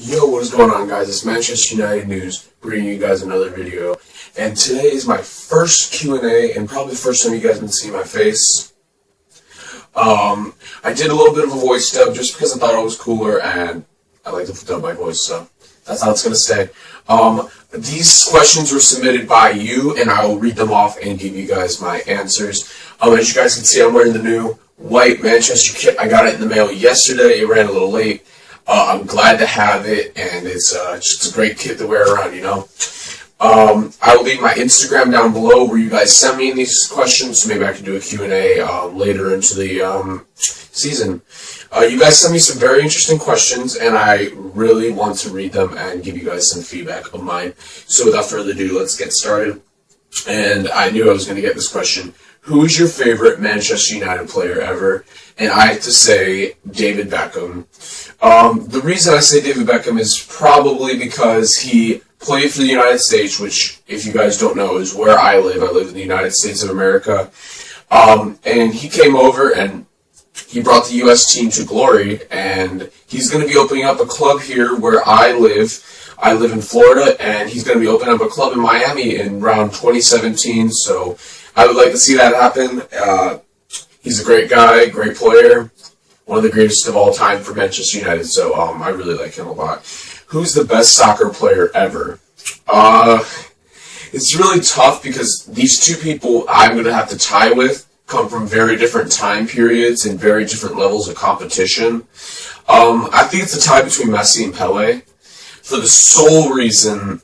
Yo, what is going on, guys? It's Manchester United News, bringing you guys another video. And today is my first Q&A, and probably the first time you guys have been seeing my face. I did a little bit of a voice dub just because I thought it was cooler, and I like to dub my voice, so that's how it's going to stay. These questions were submitted by you, and I will read them off and give you guys my answers. As you guys can see, I'm wearing the new white Manchester kit. I got it in the mail yesterday. It ran a little late. I'm glad to have it, and it's just a great kit to wear around, you know. I will leave my Instagram down below where you guys send me these questions, so maybe I can do a Q&A later into the season. You guys sent me some very interesting questions, and I really want to read them and give you guys some feedback of mine. So without further ado, let's get started. And I knew I was going to get this question. Who is your favorite Manchester United player ever? And I have to say David Beckham. The reason I say David Beckham is probably because he played for the United States, which, if you guys don't know, is where I live. I live in the United States of America. And he came over and he brought the U.S. team to glory, and he's going to be opening up a club here where I live. I live in Florida, and he's going to be opening up a club in Miami in around 2017, so I would like to see that happen. He's a great guy, great player, one of the greatest of all time for Manchester United, so I really like him a lot. Who's the best soccer player ever? It's really tough because these two people I'm going to have to tie with come from very different time periods and very different levels of competition. I think it's a tie between Messi and Pele for the sole reason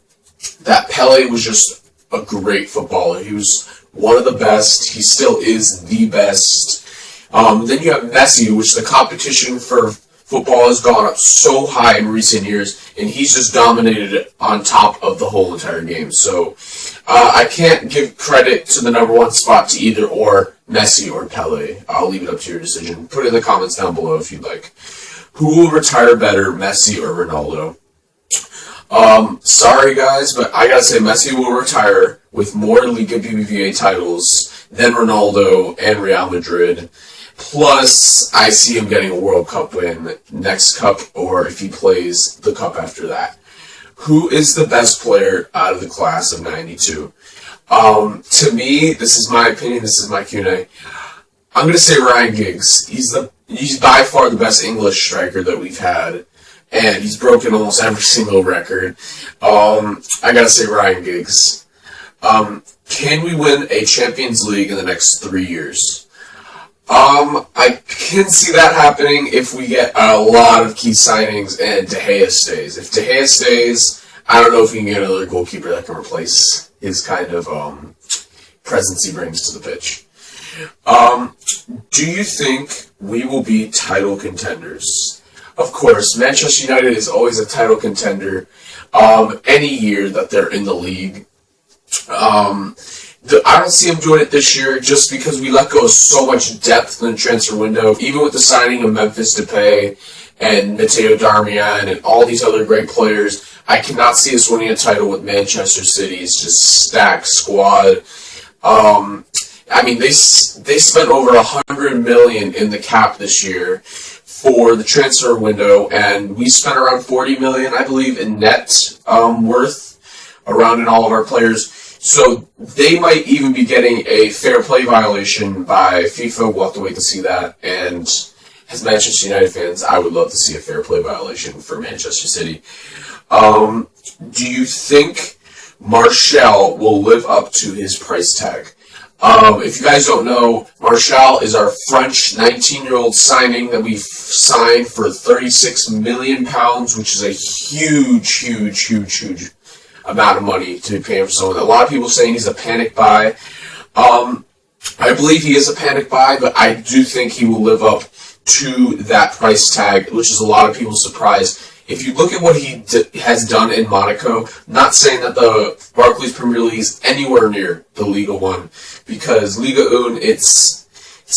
that Pele was just a great footballer. He was one of the best. He still is the best. Then you have Messi, which the competition for football has gone up so high in recent years, and he's just dominated it on top of the whole entire game. So I can't give credit to the number one spot to either or Messi or Pele. I'll leave it up to your decision. Put it in the comments down below if you'd like. Who will retire better, Messi or Ronaldo? Sorry guys, but I gotta say Messi will retire with more Liga BBVA titles than Ronaldo and Real Madrid. Plus, I see him getting a World Cup win next cup, or if he plays the cup after that. Who is the best player out of the class of 92? To me, this is my opinion, this is my Q&A. I'm going to say Ryan Giggs. He's by far the best English striker that we've had, and he's broken almost every single record. I got to say Ryan Giggs. Can we win a Champions League in the next 3 years? I can see that happening if we get a lot of key signings and De Gea stays. If De Gea stays, I don't know if we can get another goalkeeper that can replace his kind of presence he brings to the pitch. Do you think we will be title contenders? Of course, Manchester United is always a title contender any year that they're in the league. I don't see him doing it this year just because we let go of so much depth in the transfer window. Even with the signing of Memphis Depay and Matteo Darmian and all these other great players, I cannot see us winning a title with Manchester City's just stacked squad. I mean, they spent over $100 million in the cap this year for the transfer window, and we spent around $40 million, I believe, in net worth around in all of our players. So they might even be getting a fair play violation by FIFA. We'll have to wait to see that. And as Manchester United fans, I would love to see a fair play violation for Manchester City. Do you think Martial will live up to his price tag? If you guys don't know, Martial is our French 19-year-old signing that we've signed for £36 million, which is a huge amount of money to be paying for someone. A lot of people saying he's a panic buy. I believe he is a panic buy, but I do think he will live up to that price tag, which is a lot of people's surprise. If you look at what he has done in Monaco, not saying that the Barclays Premier League is anywhere near the Liga 1, because Liga 1, it's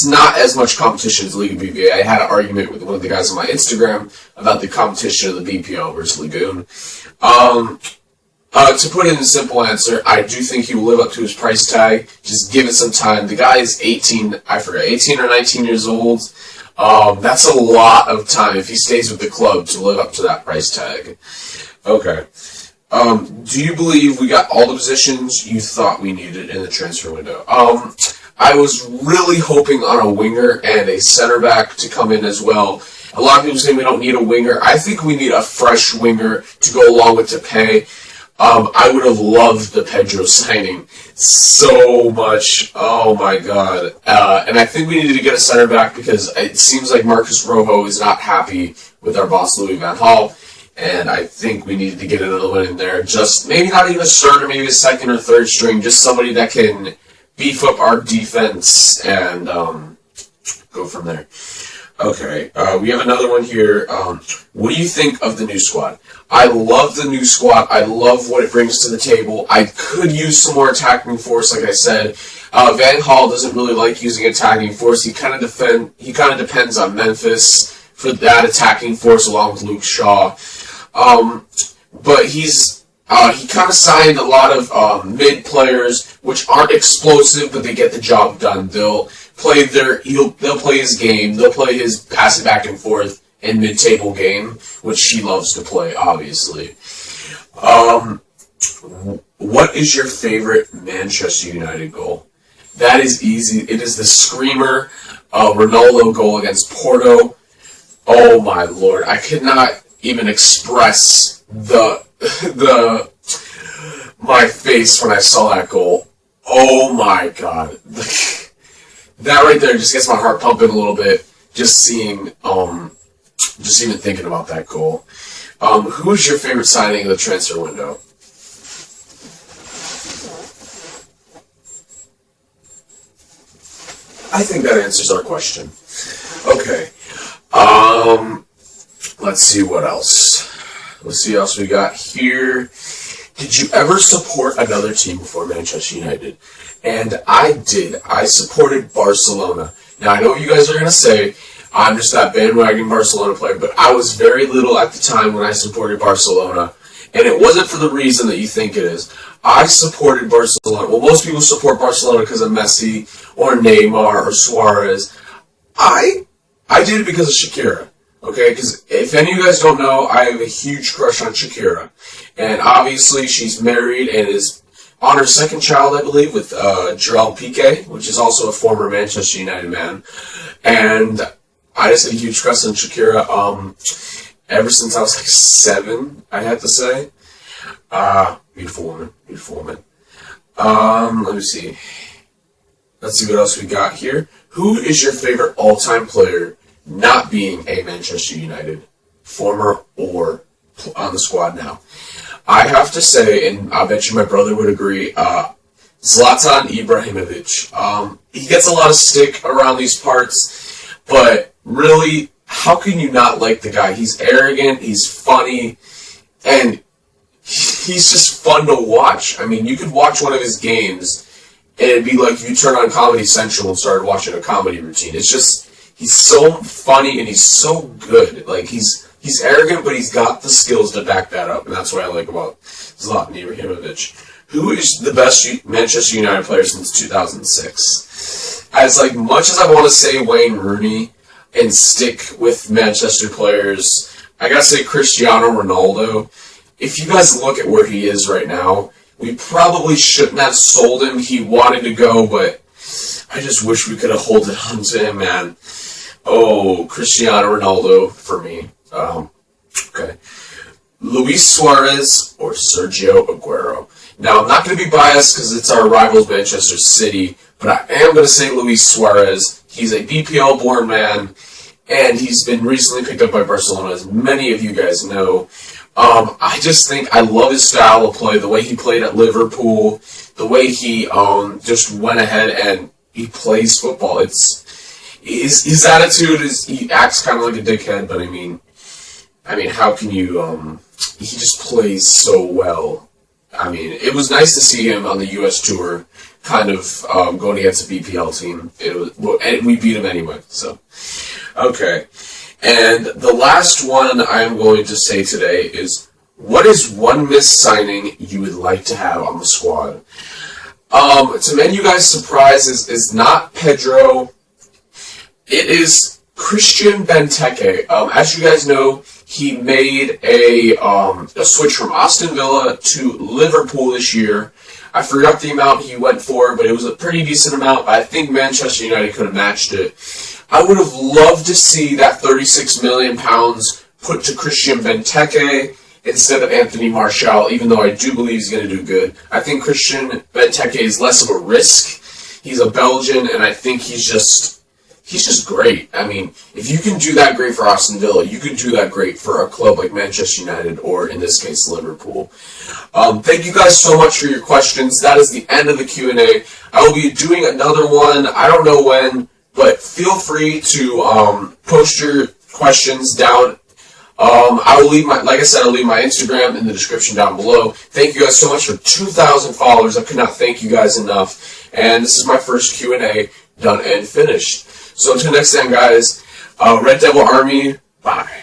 not as much competition as Liga BBVA. I had an argument with one of the guys on my Instagram about the competition of the BPL versus Liga 1. To put it in a simple answer, I do think he will live up to his price tag. Just give it some time. The guy is 18 or 19 years old. That's a lot of time if he stays with the club to live up to that price tag. Okay. Do you believe we got all the positions you thought we needed in the transfer window? I was really hoping on a winger and a center back to come in as well. A lot of people say we don't need a winger. I think we need a fresh winger to go along with Depay. I would have loved the Pedro signing so much. Oh my god. And I think we needed to get a center back because it seems like Marcus Rojo is not happy with our boss Louis van Gaal. And I think we needed to get another one in there. Just maybe not even a starter, maybe a second or third string. Just somebody that can beef up our defense and go from there. Okay, we have another one here. What do you think of the new squad? I love the new squad. I love what it brings to the table. I could use some more attacking force, like I said. Van Gaal doesn't really like using attacking force. He kind of depends on Memphis for that attacking force, along with Luke Shaw. But he kind of signed a lot of mid players, which aren't explosive, but they get the job done. They'll play his game. They'll play his pass it back and forth in mid-table game, which he loves to play, obviously. What is your favorite Manchester United goal? That is easy. It is the screamer Ronaldo goal against Porto. Oh my lord, I could not even express my face when I saw that goal. Oh my god. That right there just gets my heart pumping a little bit, just even thinking about that goal. Who is your favorite signing of the transfer window? I think that answers our question. Okay. Let's see what else. Let's see what else we got here. Did you ever support another team before Manchester United? And I did. I supported Barcelona. Now, I know what you guys are going to say. I'm just that bandwagon Barcelona player, but I was very little at the time when I supported Barcelona. And it wasn't for the reason that you think it is. I supported Barcelona. Well, most people support Barcelona because of Messi or Neymar or Suarez. I did it because of Shakira. Okay, because if any of you guys don't know, I have a huge crush on Shakira. And obviously she's married and is on her second child, I believe, with Gerald Piqué, which is also a former Manchester United man. And I just had a huge crush on Shakira ever since I was like 7, I have to say. Beautiful woman, beautiful woman. Let me see. Let's see what else we got here. Who is your favorite all-time player, not being a Manchester United, former or on the squad now? I have to say, and I bet you my brother would agree, Zlatan Ibrahimovic. He gets a lot of stick around these parts, but really, how can you not like the guy? He's arrogant, he's funny, and he's just fun to watch. I mean, you could watch one of his games, and it'd be like you turn on Comedy Central and started watching a comedy routine. It's just, he's so funny and he's so good. Like, he's arrogant, but he's got the skills to back that up, and that's what I like about Zlatan Ibrahimovic. Who is the best Manchester United player since 2006? As like much as I want to say Wayne Rooney and stick with Manchester players, I gotta say Cristiano Ronaldo. If you guys look at where he is right now, we probably shouldn't have sold him. He wanted to go, but I just wish we could have held on to him, man. Oh, Cristiano Ronaldo for me. Okay. Luis Suarez or Sergio Aguero. Now, I'm not going to be biased because it's our rivals Manchester City, but I am going to say Luis Suarez. He's a BPL-born man, and he's been recently picked up by Barcelona, as many of you guys know. I just think I love his style of play, the way he played at Liverpool, the way he just went ahead and he plays football. His attitude is, he acts kind of like a dickhead, but I mean, how can you, he just plays so well. I mean, it was nice to see him on the U.S. tour, kind of going against a BPL team. And we beat him anyway, so. Okay. And the last one I'm going to say today is, what is one missed signing you would like to have on the squad? To many of you guys' surprise is not Pedro. It is Christian Benteke. As you guys know, he made a switch from Aston Villa to Liverpool this year. I forgot the amount he went for, but it was a pretty decent amount. I think Manchester United could have matched it. I would have loved to see that £36 million put to Christian Benteke instead of Anthony Martial, even though I do believe he's going to do good. I think Christian Benteke is less of a risk. He's a Belgian, and I think he's just great. I mean, if you can do that great for Aston Villa, you can do that great for a club like Manchester United, or in this case, Liverpool. Thank you guys so much for your questions. That is the end of the Q&A. I will be doing another one. I don't know when, but feel free to post your questions down. I will leave like I said, I'll leave my Instagram in the description down below. Thank you guys so much for 2,000 followers. I could not thank you guys enough. And this is my first Q&A done and finished. So until next time, guys, Red Devil Army, bye.